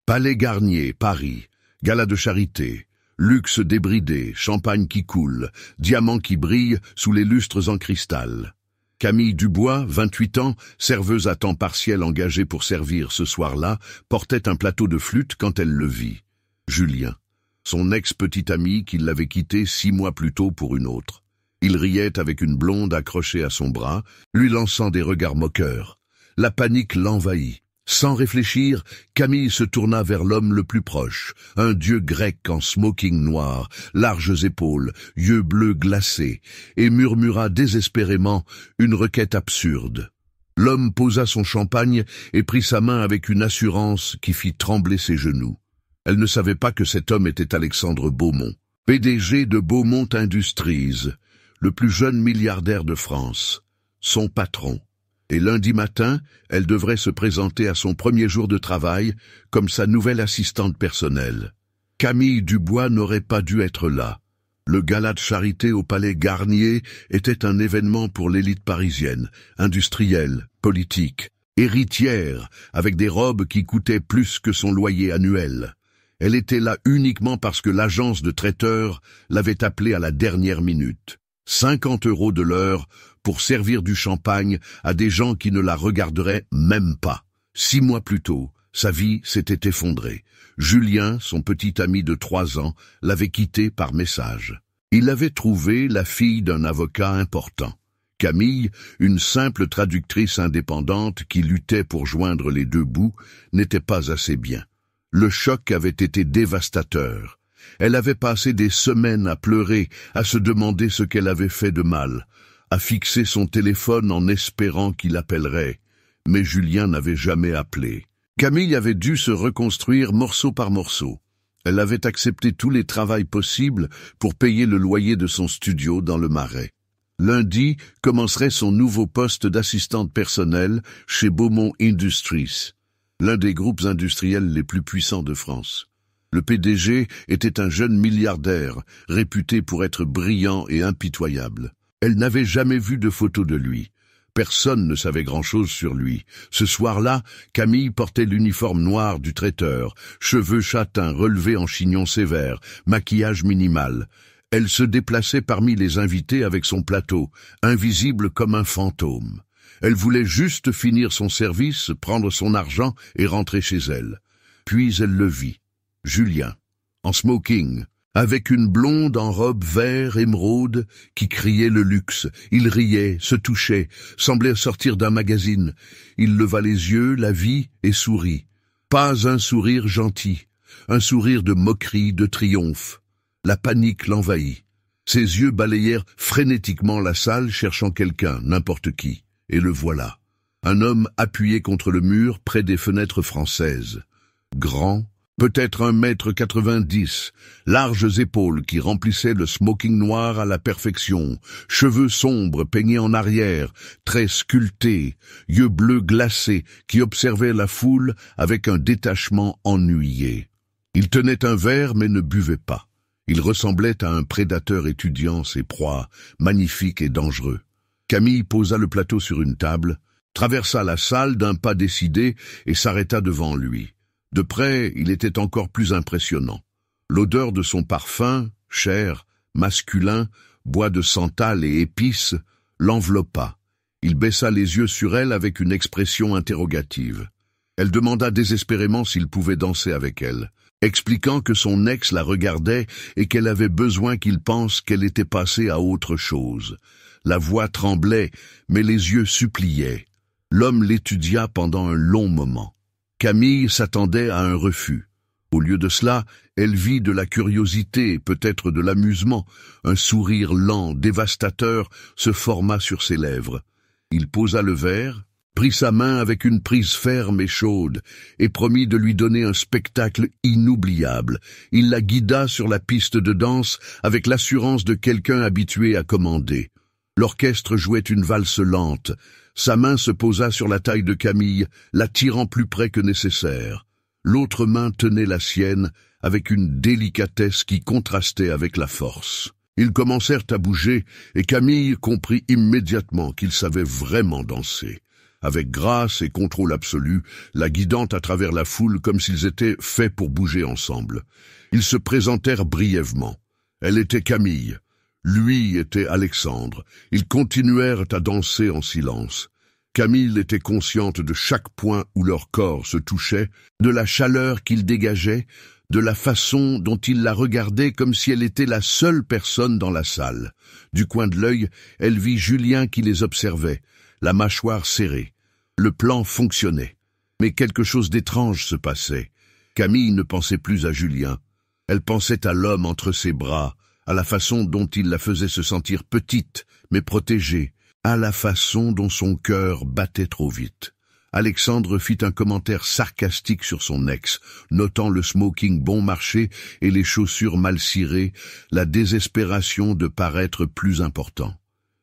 Palais Garnier, Paris, gala de charité, luxe débridé, champagne qui coule, diamants qui brillent sous les lustres en cristal. Camille Dubois, 28 ans, serveuse à temps partiel engagée pour servir ce soir-là, portait un plateau de flûte quand elle le vit. Julien, son ex-petit ami qui l'avait quitté 6 mois plus tôt pour une autre. Il riait avec une blonde accrochée à son bras, lui lançant des regards moqueurs. La panique l'envahit. Sans réfléchir, Camille se tourna vers l'homme le plus proche, un dieu grec en smoking noir, larges épaules, yeux bleus glacés, et murmura désespérément une requête absurde. L'homme posa son champagne et prit sa main avec une assurance qui fit trembler ses genoux. Elle ne savait pas que cet homme était Alexandre Beaumont, PDG de Beaumont Industries, le plus jeune milliardaire de France, son patron. Et lundi matin, elle devrait se présenter à son premier jour de travail comme sa nouvelle assistante personnelle. Camille Dubois n'aurait pas dû être là. Le gala de charité au Palais Garnier était un événement pour l'élite parisienne, industrielle, politique, héritière, avec des robes qui coûtaient plus que son loyer annuel. Elle était là uniquement parce que l'agence de traiteurs l'avait appelée à la dernière minute. 50 € de l'heure pour servir du champagne à des gens qui ne la regarderaient même pas. 6 mois plus tôt, sa vie s'était effondrée. Julien, son petit ami de 3 ans, l'avait quitté par message. Il avait trouvé la fille d'un avocat important. Camille, une simple traductrice indépendante qui luttait pour joindre les deux bouts, n'était pas assez bien. Le choc avait été dévastateur. Elle avait passé des semaines à pleurer, à se demander ce qu'elle avait fait de mal, à fixer son téléphone en espérant qu'il appellerait. Mais Julien n'avait jamais appelé. Camille avait dû se reconstruire morceau par morceau. Elle avait accepté tous les travails possibles pour payer le loyer de son studio dans le Marais. Lundi commencerait son nouveau poste d'assistante personnelle chez Beaumont Industries, l'un des groupes industriels les plus puissants de France. Le PDG était un jeune milliardaire, réputé pour être brillant et impitoyable. Elle n'avait jamais vu de photo de lui. Personne ne savait grand-chose sur lui. Ce soir-là, Camille portait l'uniforme noir du traiteur, cheveux châtains relevés en chignon sévère, maquillage minimal. Elle se déplaçait parmi les invités avec son plateau, invisible comme un fantôme. Elle voulait juste finir son service, prendre son argent et rentrer chez elle. Puis elle le vit. Julien, en smoking, avec une blonde en robe vert émeraude qui criait le luxe. Il riait, se touchait, semblait sortir d'un magazine. Il leva les yeux, la vit et sourit. Pas un sourire gentil, un sourire de moquerie, de triomphe. La panique l'envahit. Ses yeux balayèrent frénétiquement la salle cherchant quelqu'un, n'importe qui. Et le voilà. Un homme appuyé contre le mur près des fenêtres françaises. Grand, peut-être 1,90 m, larges épaules qui remplissaient le smoking noir à la perfection, cheveux sombres peignés en arrière, traits sculptés, yeux bleus glacés qui observaient la foule avec un détachement ennuyé. Il tenait un verre mais ne buvait pas. Il ressemblait à un prédateur étudiant ses proies, magnifique et dangereux. Camille posa le plateau sur une table, traversa la salle d'un pas décidé et s'arrêta devant lui. De près, il était encore plus impressionnant. L'odeur de son parfum, cher, masculin, bois de santal et épices, l'enveloppa. Il baissa les yeux sur elle avec une expression interrogative. Elle demanda désespérément s'il pouvait danser avec elle, expliquant que son ex la regardait et qu'elle avait besoin qu'il pense qu'elle était passée à autre chose. La voix tremblait, mais les yeux suppliaient. L'homme l'étudia pendant un long moment. Camille s'attendait à un refus. Au lieu de cela, elle vit de la curiosité et peut-être de l'amusement. Un sourire lent, dévastateur, se forma sur ses lèvres. Il posa le verre, prit sa main avec une prise ferme et chaude, et promit de lui donner un spectacle inoubliable. Il la guida sur la piste de danse avec l'assurance de quelqu'un habitué à commander. L'orchestre jouait une valse lente. Sa main se posa sur la taille de Camille, la tirant plus près que nécessaire. L'autre main tenait la sienne avec une délicatesse qui contrastait avec la force. Ils commencèrent à bouger et Camille comprit immédiatement qu'il savait vraiment danser. avec grâce et contrôle absolu, la guidant à travers la foule comme s'ils étaient faits pour bouger ensemble. Ils se présentèrent brièvement. Elle était Camille. Lui était Alexandre. Ils continuèrent à danser en silence. Camille était consciente de chaque point où leur corps se touchait, de la chaleur qu'ils dégageaient, de la façon dont il la regardait comme si elle était la seule personne dans la salle. Du coin de l'œil, elle vit Julien qui les observait, la mâchoire serrée. Le plan fonctionnait. Mais quelque chose d'étrange se passait. Camille ne pensait plus à Julien. Elle pensait à l'homme entre ses bras, à la façon dont il la faisait se sentir petite, mais protégée, à la façon dont son cœur battait trop vite. Alexandre fit un commentaire sarcastique sur son ex, notant le smoking bon marché et les chaussures mal cirées, la désespération de paraître plus important.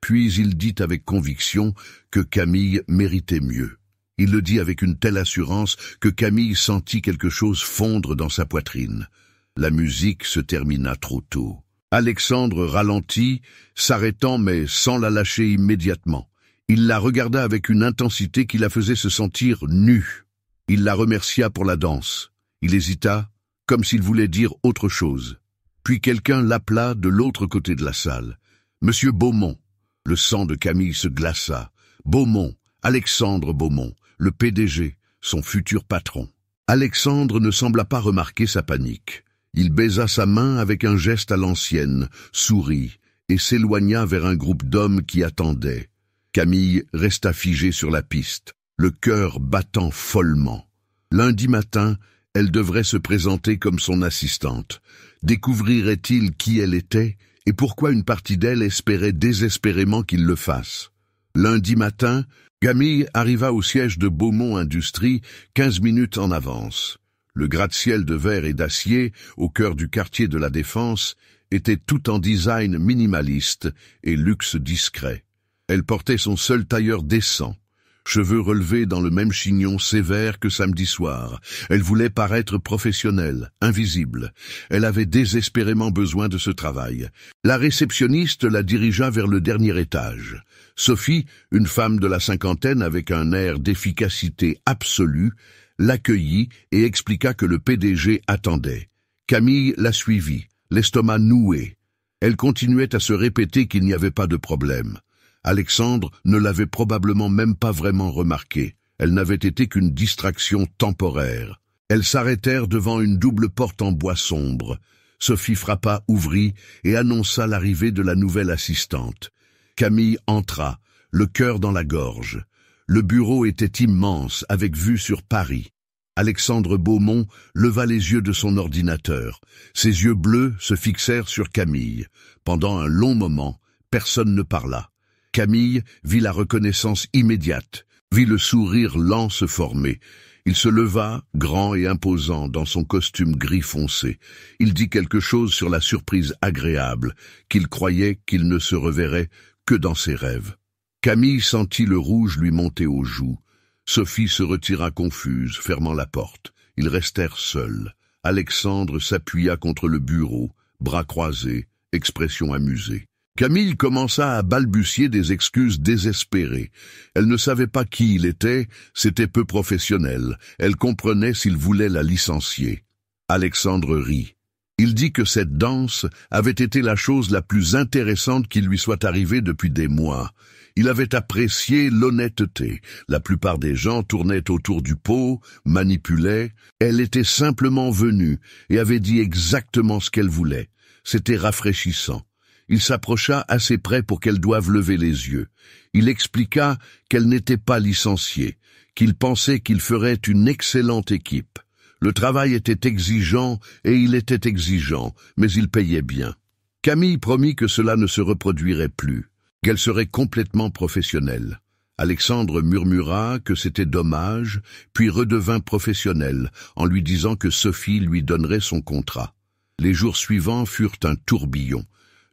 Puis il dit avec conviction que Camille méritait mieux. Il le dit avec une telle assurance que Camille sentit quelque chose fondre dans sa poitrine. La musique se termina trop tôt. Alexandre ralentit, s'arrêtant mais sans la lâcher immédiatement. Il la regarda avec une intensité qui la faisait se sentir nue. Il la remercia pour la danse. Il hésita, comme s'il voulait dire autre chose. Puis quelqu'un l'appela de l'autre côté de la salle. « Monsieur Beaumont !» Le sang de Camille se glaça. Beaumont, Alexandre Beaumont, le PDG, son futur patron. Alexandre ne sembla pas remarquer sa panique. Il baisa sa main avec un geste à l'ancienne, sourit, et s'éloigna vers un groupe d'hommes qui attendaient. Camille resta figée sur la piste, le cœur battant follement. Lundi matin, elle devrait se présenter comme son assistante. Découvrirait-il qui elle était, et pourquoi une partie d'elle espérait désespérément qu'il le fasse? Lundi matin, Camille arriva au siège de Beaumont Industries 15 minutes en avance. Le gratte-ciel de verre et d'acier, au cœur du quartier de la Défense, était tout en design minimaliste et luxe discret. Elle portait son seul tailleur décent, cheveux relevés dans le même chignon sévère que samedi soir. Elle voulait paraître professionnelle, invisible. Elle avait désespérément besoin de ce travail. La réceptionniste la dirigea vers le dernier étage. Sophie, une femme de la cinquantaine avec un air d'efficacité absolue, l'accueillit et expliqua que le PDG attendait. Camille la suivit, l'estomac noué. Elle continuait à se répéter qu'il n'y avait pas de problème. Alexandre ne l'avait probablement même pas vraiment remarqué. Elle n'avait été qu'une distraction temporaire. Elles s'arrêtèrent devant une double porte en bois sombre. Sophie frappa, ouvrit et annonça l'arrivée de la nouvelle assistante. Camille entra, le cœur dans la gorge. Le bureau était immense, avec vue sur Paris. Alexandre Beaumont leva les yeux de son ordinateur. Ses yeux bleus se fixèrent sur Camille. Pendant un long moment, personne ne parla. Camille vit la reconnaissance immédiate, vit le sourire lent se former. Il se leva, grand et imposant, dans son costume gris foncé. Il dit quelque chose sur la surprise agréable, qu'il croyait qu'il ne se reverrait que dans ses rêves. Camille sentit le rouge lui monter aux joues. Sophie se retira confuse, fermant la porte. Ils restèrent seuls. Alexandre s'appuya contre le bureau, bras croisés, expression amusée. Camille commença à balbutier des excuses désespérées. Elle ne savait pas qui il était, c'était peu professionnel. Elle comprenait s'il voulait la licencier. Alexandre rit. Il dit que cette danse avait été la chose la plus intéressante qui lui soit arrivée depuis des mois. Il avait apprécié l'honnêteté. La plupart des gens tournaient autour du pot, manipulaient. Elle était simplement venue et avait dit exactement ce qu'elle voulait. C'était rafraîchissant. Il s'approcha assez près pour qu'elle doive lever les yeux. Il expliqua qu'elle n'était pas licenciée, qu'il pensait qu'il ferait une excellente équipe. Le travail était exigeant et il était exigeant, mais il payait bien. Camille promit que cela ne se reproduirait plus, qu'elle serait complètement professionnelle. Alexandre murmura que c'était dommage, puis redevint professionnel, en lui disant que Sophie lui donnerait son contrat. Les jours suivants furent un tourbillon.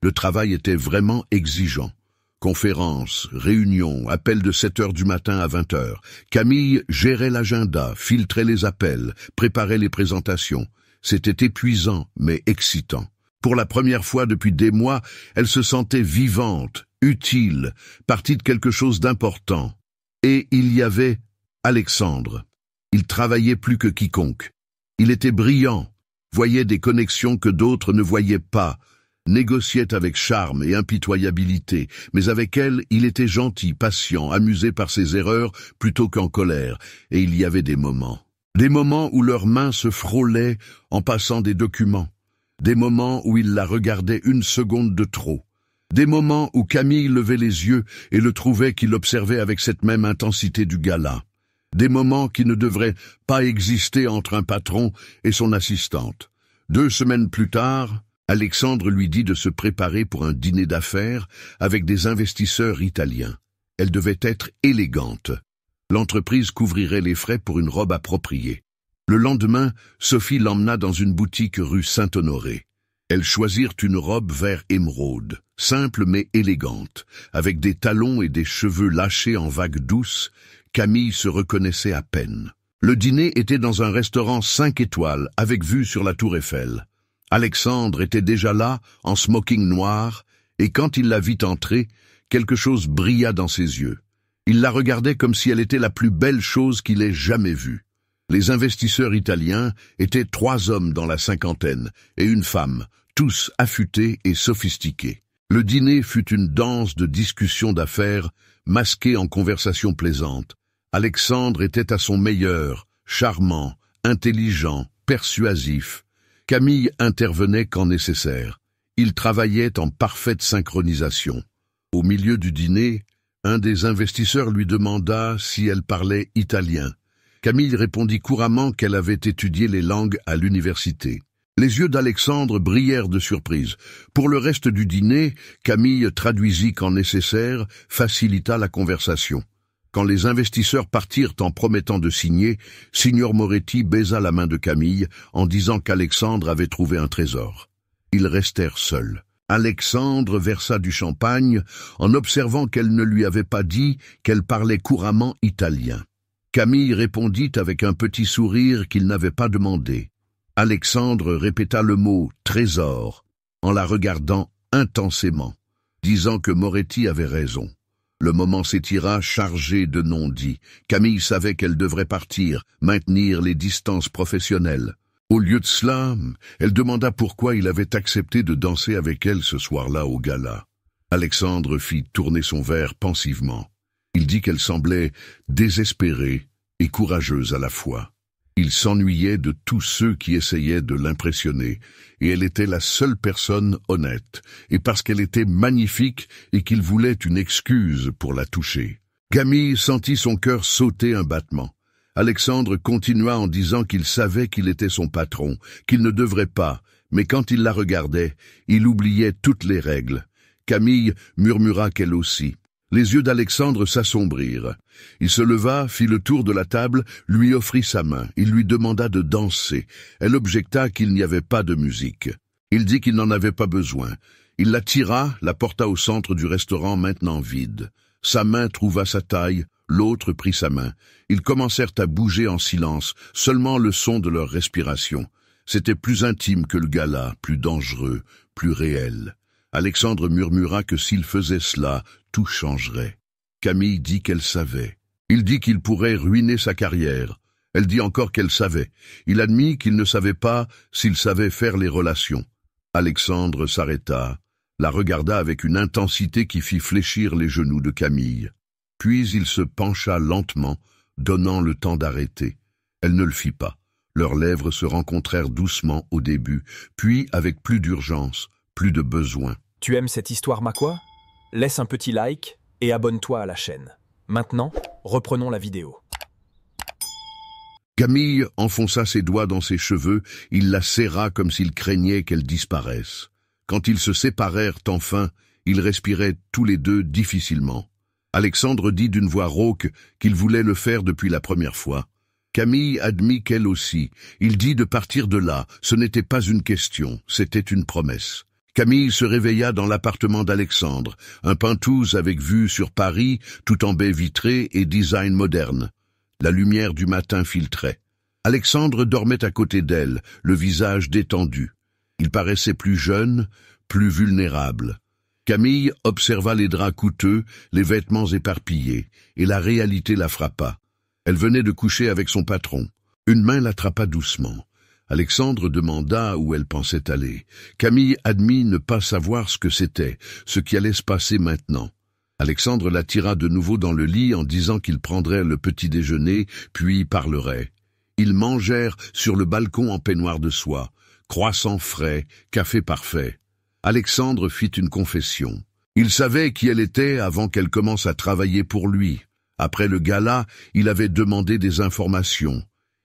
Le travail était vraiment exigeant. Conférences, réunions, appels de 7 heures du matin à 20 heures. Camille gérait l'agenda, filtrait les appels, préparait les présentations. C'était épuisant, mais excitant. Pour la première fois depuis des mois, elle se sentait vivante, utile, partie de quelque chose d'important. Et il y avait Alexandre. Il travaillait plus que quiconque. Il était brillant, voyait des connexions que d'autres ne voyaient pas, négociait avec charme et impitoyabilité, mais avec elle, il était gentil, patient, amusé par ses erreurs plutôt qu'en colère, et il y avait des moments où leurs mains se frôlaient en passant des documents, des moments où il la regardait une seconde de trop, des moments où Camille levait les yeux et le trouvait qu'il observait avec cette même intensité du gala, des moments qui ne devraient pas exister entre un patron et son assistante. 2 semaines plus tard, Alexandre lui dit de se préparer pour un dîner d'affaires avec des investisseurs italiens. Elle devait être élégante. L'entreprise couvrirait les frais pour une robe appropriée. Le lendemain, Sophie l'emmena dans une boutique rue Saint-Honoré. Elles choisirent une robe vert émeraude, simple mais élégante, avec des talons et des cheveux lâchés en vagues douces. Camille se reconnaissait à peine. Le dîner était dans un restaurant 5 étoiles, avec vue sur la Tour Eiffel. Alexandre était déjà là, en smoking noir, et quand il la vit entrer, quelque chose brilla dans ses yeux. Il la regardait comme si elle était la plus belle chose qu'il ait jamais vue. Les investisseurs italiens étaient 3 hommes dans la cinquantaine et une femme, tous affûtés et sophistiqués. Le dîner fut une danse de discussions d'affaires, masquée en conversations plaisantes. Alexandre était à son meilleur, charmant, intelligent, persuasif. Camille intervenait quand nécessaire. Ils travaillaient en parfaite synchronisation. Au milieu du dîner, un des investisseurs lui demanda si elle parlait italien. Camille répondit couramment qu'elle avait étudié les langues à l'université. Les yeux d'Alexandre brillèrent de surprise. Pour le reste du dîner, Camille traduisit quand nécessaire, facilita la conversation. Quand les investisseurs partirent en promettant de signer, Signor Moretti baisa la main de Camille en disant qu'Alexandre avait trouvé un trésor. Ils restèrent seuls. Alexandre versa du champagne en observant qu'elle ne lui avait pas dit qu'elle parlait couramment italien. Camille répondit avec un petit sourire qu'il n'avait pas demandé. Alexandre répéta le mot « trésor » en la regardant intensément, disant que Moretti avait raison. Le moment s'étira chargé de non-dits. Camille savait qu'elle devrait partir, maintenir les distances professionnelles. Au lieu de cela, elle demanda pourquoi il avait accepté de danser avec elle ce soir-là au gala. Alexandre fit tourner son verre pensivement. Il dit qu'elle semblait désespérée et courageuse à la fois. Il s'ennuyait de tous ceux qui essayaient de l'impressionner, et elle était la seule personne honnête, et parce qu'elle était magnifique et qu'il voulait une excuse pour la toucher. Camille sentit son cœur sauter un battement. Alexandre continua en disant qu'il savait qu'il était son patron, qu'il ne devrait pas, mais quand il la regardait, il oubliait toutes les règles. Camille murmura qu'elle aussi. Les yeux d'Alexandre s'assombrirent. Il se leva, fit le tour de la table, lui offrit sa main. Il lui demanda de danser. Elle objecta qu'il n'y avait pas de musique. Il dit qu'il n'en avait pas besoin. Il la tira, la porta au centre du restaurant maintenant vide. Sa main trouva sa taille, l'autre prit sa main. Ils commencèrent à bouger en silence, seulement le son de leur respiration. C'était plus intime que le gala, plus dangereux, plus réel. Alexandre murmura que s'il faisait cela, tout changerait. Camille dit qu'elle savait. Il dit qu'il pourrait ruiner sa carrière. Elle dit encore qu'elle savait. Il admit qu'il ne savait pas s'il savait faire les relations. Alexandre s'arrêta, la regarda avec une intensité qui fit fléchir les genoux de Camille. Puis il se pencha lentement, donnant le temps d'arrêter. Elle ne le fit pas. Leurs lèvres se rencontrèrent doucement au début, puis avec plus d'urgence, plus de besoin. Tu aimes cette histoire, Makwa? Laisse un petit like et abonne-toi à la chaîne. Maintenant, reprenons la vidéo. Camille enfonça ses doigts dans ses cheveux, il la serra comme s'il craignait qu'elle disparaisse. Quand ils se séparèrent enfin, ils respiraient tous les deux difficilement. Alexandre dit d'une voix rauque qu'il voulait le faire depuis la première fois. Camille admit qu'elle aussi. Il dit de partir de là, ce n'était pas une question, c'était une promesse. Camille se réveilla dans l'appartement d'Alexandre, un penthouse avec vue sur Paris, tout en baie vitrée et design moderne. La lumière du matin filtrait. Alexandre dormait à côté d'elle, le visage détendu. Il paraissait plus jeune, plus vulnérable. Camille observa les draps coûteux, les vêtements éparpillés, et la réalité la frappa. Elle venait de coucher avec son patron. Une main l'attrapa doucement. Alexandre demanda où elle pensait aller. Camille admit ne pas savoir ce que c'était, ce qui allait se passer maintenant. Alexandre la tira de nouveau dans le lit en disant qu'il prendrait le petit déjeuner, puis parlerait. Ils mangèrent sur le balcon en peignoir de soie, croissants frais, café parfait. Alexandre fit une confession. Il savait qui elle était avant qu'elle commence à travailler pour lui. Après le gala, il avait demandé des informations.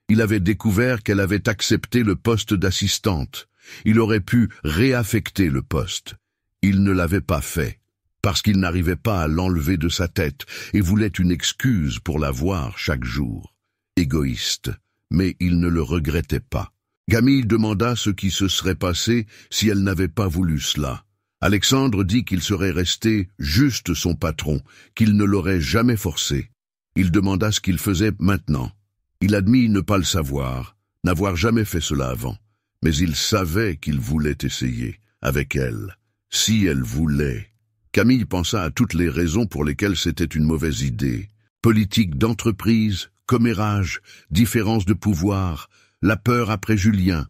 Il avait découvert qu'elle avait accepté le poste d'assistante. Il aurait pu réaffecter le poste. Il ne l'avait pas fait, parce qu'il n'arrivait pas à l'enlever de sa tête et voulait une excuse pour la voir chaque jour. Égoïste, mais il ne le regrettait pas. Camille demanda ce qui se serait passé si elle n'avait pas voulu cela. Alexandre dit qu'il serait resté juste son patron, qu'il ne l'aurait jamais forcé. Il demanda ce qu'il faisait maintenant. Il admit ne pas le savoir, n'avoir jamais fait cela avant, mais il savait qu'il voulait essayer, avec elle, si elle voulait. Camille pensa à toutes les raisons pour lesquelles c'était une mauvaise idée. Politique d'entreprise, commérage, différence de pouvoir, la peur après Julien.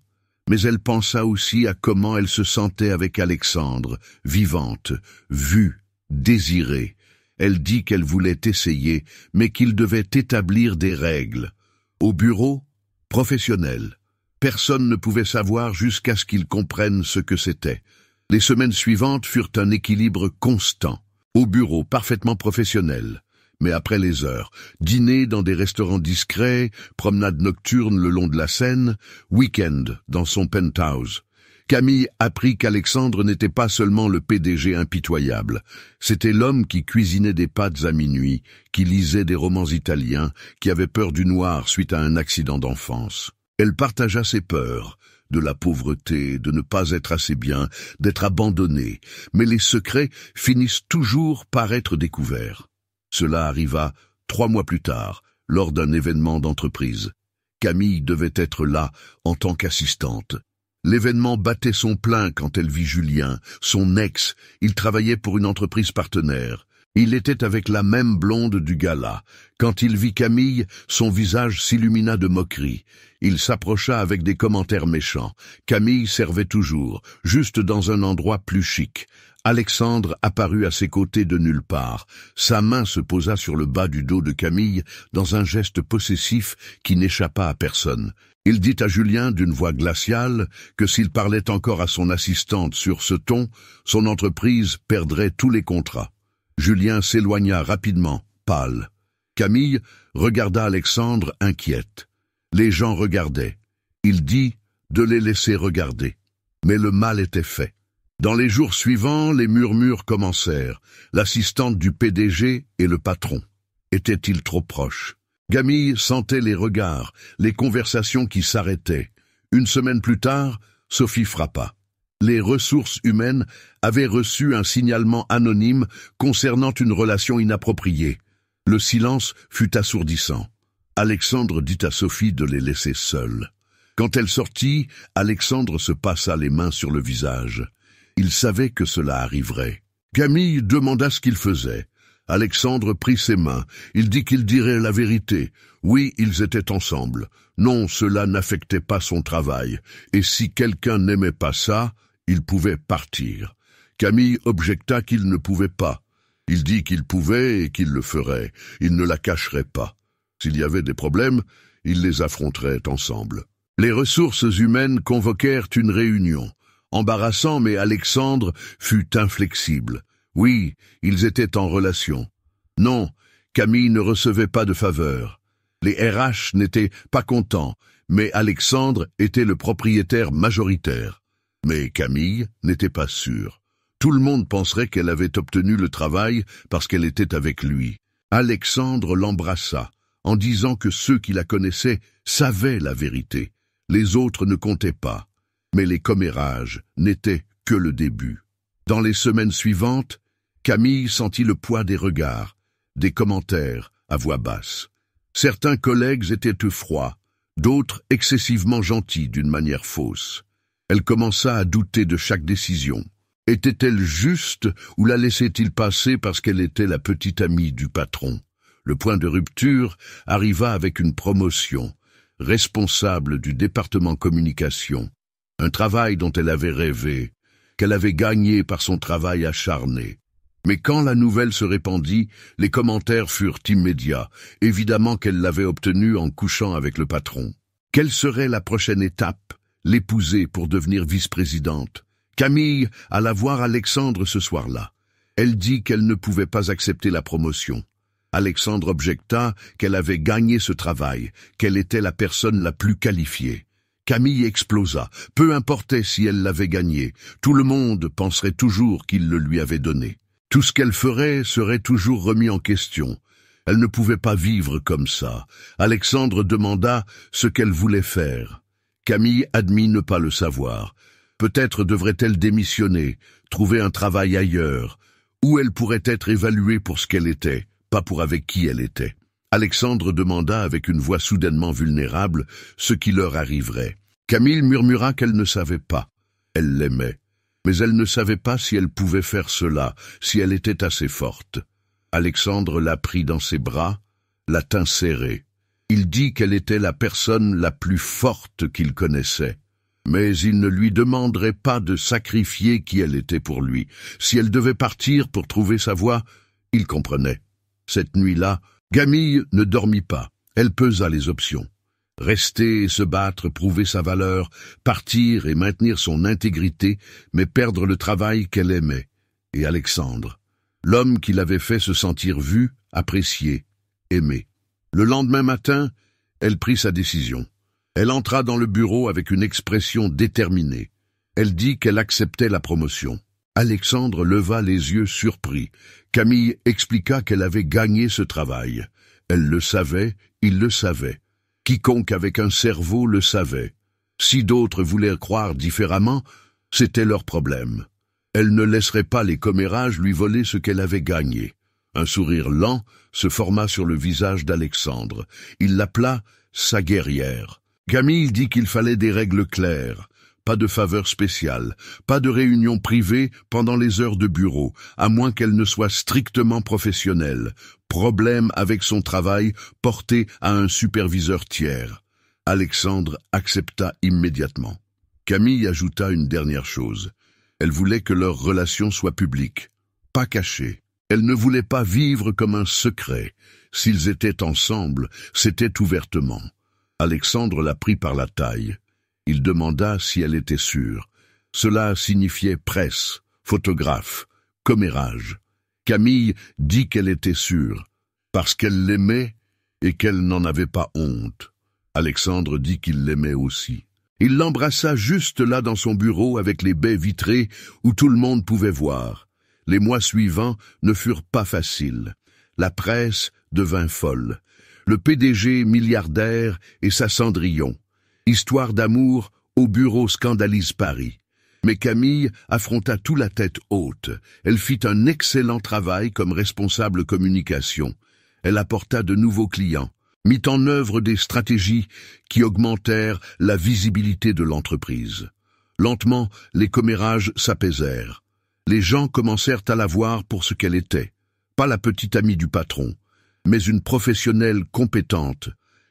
Mais elle pensa aussi à comment elle se sentait avec Alexandre, vivante, vue, désirée. Elle dit qu'elle voulait essayer, mais qu'il devait établir des règles. Au bureau, professionnel. Personne ne pouvait savoir jusqu'à ce qu'ils comprennent ce que c'était. Les semaines suivantes furent un équilibre constant. Au bureau, parfaitement professionnel. Mais après les heures, dîner dans des restaurants discrets, promenade nocturne le long de la Seine, week-end dans son penthouse. Camille apprit qu'Alexandre n'était pas seulement le PDG impitoyable. C'était l'homme qui cuisinait des pâtes à minuit, qui lisait des romans italiens, qui avait peur du noir suite à un accident d'enfance. Elle partagea ses peurs, de la pauvreté, de ne pas être assez bien, d'être abandonnée, mais les secrets finissent toujours par être découverts. Cela arriva 3 mois plus tard, lors d'un événement d'entreprise. Camille devait être là en tant qu'assistante. L'événement battait son plein quand elle vit Julien, son ex. Il travaillait pour une entreprise partenaire. Il était avec la même blonde du gala. Quand il vit Camille, son visage s'illumina de moquerie. Il s'approcha avec des commentaires méchants. Camille servait toujours, juste dans un endroit plus chic. Alexandre apparut à ses côtés de nulle part. Sa main se posa sur le bas du dos de Camille dans un geste possessif qui n'échappa à personne. Il dit à Julien d'une voix glaciale que s'il parlait encore à son assistante sur ce ton, son entreprise perdrait tous les contrats. Julien s'éloigna rapidement, pâle. Camille regarda Alexandre inquiète. Les gens regardaient. Il dit de les laisser regarder. Mais le mal était fait. Dans les jours suivants, les murmures commencèrent. L'assistante du PDG et le patron. Étaient-ils trop proches? Camille sentait les regards, les conversations qui s'arrêtaient. Une semaine plus tard, Sophie frappa. Les ressources humaines avaient reçu un signalement anonyme concernant une relation inappropriée. Le silence fut assourdissant. Alexandre dit à Sophie de les laisser seuls. Quand elle sortit, Alexandre se passa les mains sur le visage. Il savait que cela arriverait. Camille demanda ce qu'il faisait. Alexandre prit ses mains. Il dit qu'il dirait la vérité. Oui, ils étaient ensemble. Non, cela n'affectait pas son travail. Et si quelqu'un n'aimait pas ça, il pouvait partir. Camille objecta qu'il ne pouvait pas. Il dit qu'il pouvait et qu'il le ferait. Il ne la cacherait pas. S'il y avait des problèmes, ils les affronteraient ensemble. Les ressources humaines convoquèrent une réunion. Embarrassant, mais Alexandre fut inflexible. Oui, ils étaient en relation. Non, Camille ne recevait pas de faveur. Les RH n'étaient pas contents, mais Alexandre était le propriétaire majoritaire. Mais Camille n'était pas sûre. Tout le monde penserait qu'elle avait obtenu le travail parce qu'elle était avec lui. Alexandre l'embrassa, en disant que ceux qui la connaissaient savaient la vérité. Les autres ne comptaient pas. Mais les commérages n'étaient que le début. Dans les semaines suivantes, Camille sentit le poids des regards, des commentaires à voix basse. Certains collègues étaient froids, d'autres excessivement gentils d'une manière fausse. Elle commença à douter de chaque décision. Était-elle juste ou la laissait-il passer parce qu'elle était la petite amie du patron? Le point de rupture arriva avec une promotion, responsable du département communication, un travail dont elle avait rêvé, qu'elle avait gagné par son travail acharné. Mais quand la nouvelle se répandit, les commentaires furent immédiats, évidemment qu'elle l'avait obtenu en couchant avec le patron. Quelle serait la prochaine étape? L'épouser pour devenir vice-présidente. Camille alla voir Alexandre ce soir-là. Elle dit qu'elle ne pouvait pas accepter la promotion. Alexandre objecta qu'elle avait gagné ce travail, qu'elle était la personne la plus qualifiée. Camille explosa. Peu importait si elle l'avait gagné, tout le monde penserait toujours qu'il le lui avait donné. Tout ce qu'elle ferait serait toujours remis en question. Elle ne pouvait pas vivre comme ça. Alexandre demanda ce qu'elle voulait faire. Camille admit ne pas le savoir. Peut-être devrait-elle démissionner, trouver un travail ailleurs, où elle pourrait être évaluée pour ce qu'elle était, pas pour avec qui elle était. Alexandre demanda avec une voix soudainement vulnérable ce qui leur arriverait. Camille murmura qu'elle ne savait pas. Elle l'aimait, mais elle ne savait pas si elle pouvait faire cela, si elle était assez forte. Alexandre la prit dans ses bras, la tint serrée. Il dit qu'elle était la personne la plus forte qu'il connaissait. Mais il ne lui demanderait pas de sacrifier qui elle était pour lui. Si elle devait partir pour trouver sa voie, il comprenait. Cette nuit-là, Camille ne dormit pas. Elle pesa les options. Rester et se battre, prouver sa valeur, partir et maintenir son intégrité, mais perdre le travail qu'elle aimait. Et Alexandre, l'homme qui l'avait fait se sentir vu, apprécié, aimé. Le lendemain matin, elle prit sa décision. Elle entra dans le bureau avec une expression déterminée. Elle dit qu'elle acceptait la promotion. Alexandre leva les yeux surpris. Camille expliqua qu'elle avait gagné ce travail. Elle le savait, il le savait. Quiconque avec un cerveau le savait. Si d'autres voulaient croire différemment, c'était leur problème. Elle ne laisserait pas les commérages lui voler ce qu'elle avait gagné. Un sourire lent se forma sur le visage d'Alexandre. Il l'appela sa guerrière. Camille dit qu'il fallait des règles claires, pas de faveurs spéciales, pas de réunions privées pendant les heures de bureau, à moins qu'elle ne soit strictement professionnelle. Problème avec son travail porté à un superviseur tiers. Alexandre accepta immédiatement. Camille ajouta une dernière chose. Elle voulait que leur relation soit publique, pas cachée. Elle ne voulait pas vivre comme un secret. S'ils étaient ensemble, c'était ouvertement. Alexandre la prit par la taille. Il demanda si elle était sûre. Cela signifiait presse, photographe, commérage. Camille dit qu'elle était sûre, parce qu'elle l'aimait et qu'elle n'en avait pas honte. Alexandre dit qu'il l'aimait aussi. Il l'embrassa juste là dans son bureau avec les baies vitrées où tout le monde pouvait voir. Les mois suivants ne furent pas faciles. La presse devint folle. Le PDG milliardaire et sa Cendrillon. Histoire d'amour au bureau scandalise Paris. Mais Camille affronta tout la tête haute. Elle fit un excellent travail comme responsable communication. Elle apporta de nouveaux clients, mit en œuvre des stratégies qui augmentèrent la visibilité de l'entreprise. Lentement, les commérages s'apaisèrent. Les gens commencèrent à la voir pour ce qu'elle était. Pas la petite amie du patron, mais une professionnelle compétente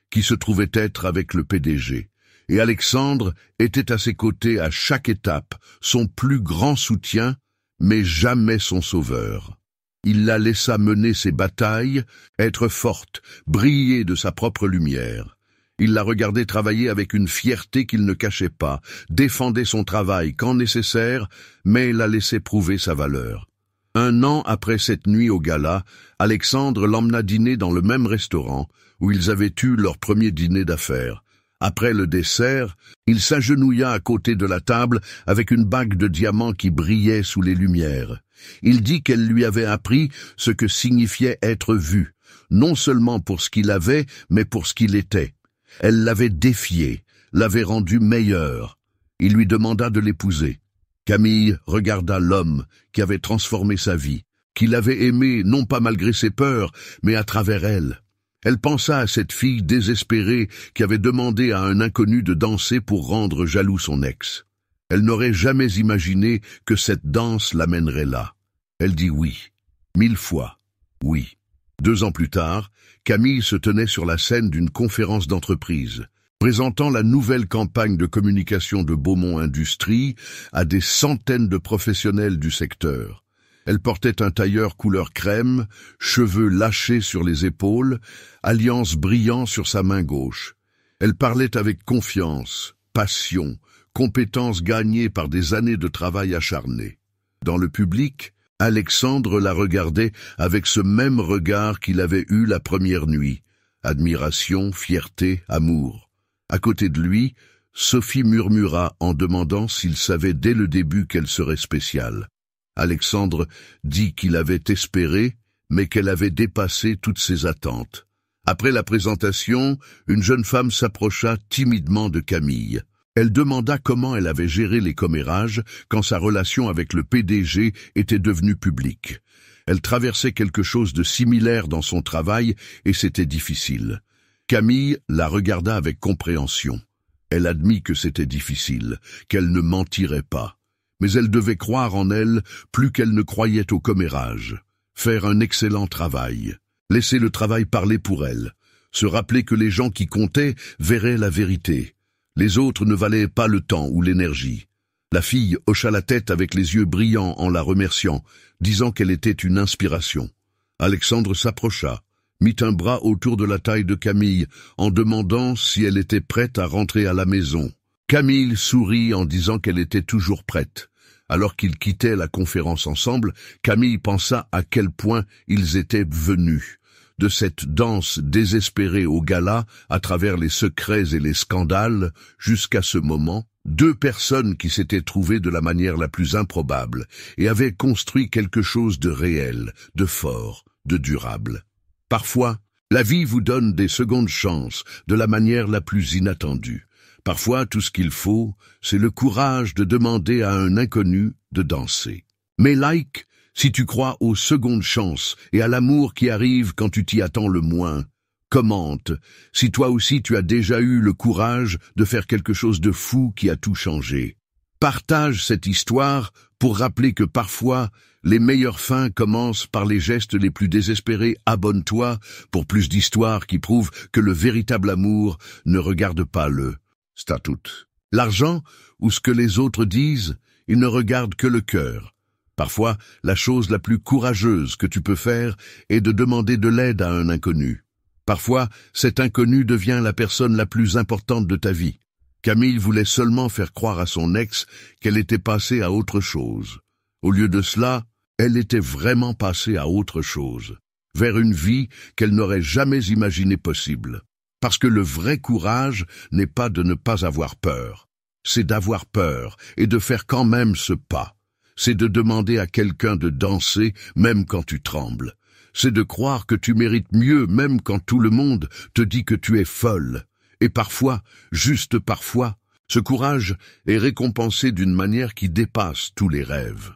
qui se trouvait être avec le PDG. Et Alexandre était à ses côtés à chaque étape, son plus grand soutien, mais jamais son sauveur. Il la laissa mener ses batailles, être forte, briller de sa propre lumière. Il la regardait travailler avec une fierté qu'il ne cachait pas, défendait son travail quand nécessaire, mais la laissait prouver sa valeur. 1 an après cette nuit au gala, Alexandre l'emmena dîner dans le même restaurant où ils avaient eu leur premier dîner d'affaires. Après le dessert, il s'agenouilla à côté de la table avec une bague de diamants qui brillait sous les lumières. Il dit qu'elle lui avait appris ce que signifiait être vu, non seulement pour ce qu'il avait, mais pour ce qu'il était. Elle l'avait défié, l'avait rendu meilleur. Il lui demanda de l'épouser. Camille regarda l'homme qui avait transformé sa vie, qui l'avait aimé non pas malgré ses peurs, mais à travers elle. Elle pensa à cette fille désespérée qui avait demandé à un inconnu de danser pour rendre jaloux son ex. Elle n'aurait jamais imaginé que cette danse l'amènerait là. Elle dit oui. 1000 fois. Oui. 2 ans plus tard, Camille se tenait sur la scène d'une conférence d'entreprise, présentant la nouvelle campagne de communication de Beaumont Industries à des centaines de professionnels du secteur. Elle portait un tailleur couleur crème, cheveux lâchés sur les épaules, alliance brillant sur sa main gauche. Elle parlait avec confiance, passion, compétences gagnées par des années de travail acharné. Dans le public, Alexandre la regardait avec ce même regard qu'il avait eu la première nuit. Admiration, fierté, amour. À côté de lui, Sophie murmura en demandant s'il savait dès le début qu'elle serait spéciale. Alexandre dit qu'il avait espéré, mais qu'elle avait dépassé toutes ses attentes. Après la présentation, une jeune femme s'approcha timidement de Camille. Elle demanda comment elle avait géré les commérages quand sa relation avec le PDG était devenue publique. Elle traversait quelque chose de similaire dans son travail et c'était difficile. Camille la regarda avec compréhension. Elle admit que c'était difficile, qu'elle ne mentirait pas. Mais elle devait croire en elle plus qu'elle ne croyait au commérage. Faire un excellent travail. Laisser le travail parler pour elle. Se rappeler que les gens qui comptaient verraient la vérité. Les autres ne valaient pas le temps ou l'énergie. La fille hocha la tête avec les yeux brillants en la remerciant, disant qu'elle était une inspiration. Alexandre s'approcha, mit un bras autour de la taille de Camille, en demandant si elle était prête à rentrer à la maison. Camille sourit en disant qu'elle était toujours prête. Alors qu'ils quittaient la conférence ensemble, Camille pensa à quel point ils étaient venus. De cette danse désespérée au gala, à travers les secrets et les scandales, jusqu'à ce moment, 2 personnes qui s'étaient trouvées de la manière la plus improbable et avaient construit quelque chose de réel, de fort, de durable. Parfois, la vie vous donne des secondes chances de la manière la plus inattendue. Parfois, tout ce qu'il faut, c'est le courage de demander à un inconnu de danser. Mais like, si tu crois aux secondes chances et à l'amour qui arrive quand tu t'y attends le moins. Commente, si toi aussi tu as déjà eu le courage de faire quelque chose de fou qui a tout changé. Partage cette histoire pour rappeler que parfois, les meilleures fins commencent par les gestes les plus désespérés. Abonne-toi pour plus d'histoires qui prouvent que le véritable amour ne regarde pas le statut. L'argent ou ce que les autres disent, il ne regarde que le cœur. Parfois, la chose la plus courageuse que tu peux faire est de demander de l'aide à un inconnu. Parfois, cet inconnu devient la personne la plus importante de ta vie. Camille voulait seulement faire croire à son ex qu'elle était passée à autre chose. Au lieu de cela, elle était vraiment passée à autre chose, vers une vie qu'elle n'aurait jamais imaginée possible. Parce que le vrai courage n'est pas de ne pas avoir peur, c'est d'avoir peur et de faire quand même ce pas. C'est de demander à quelqu'un de danser même quand tu trembles. C'est de croire que tu mérites mieux même quand tout le monde te dit que tu es folle. Et parfois, juste parfois, ce courage est récompensé d'une manière qui dépasse tous les rêves.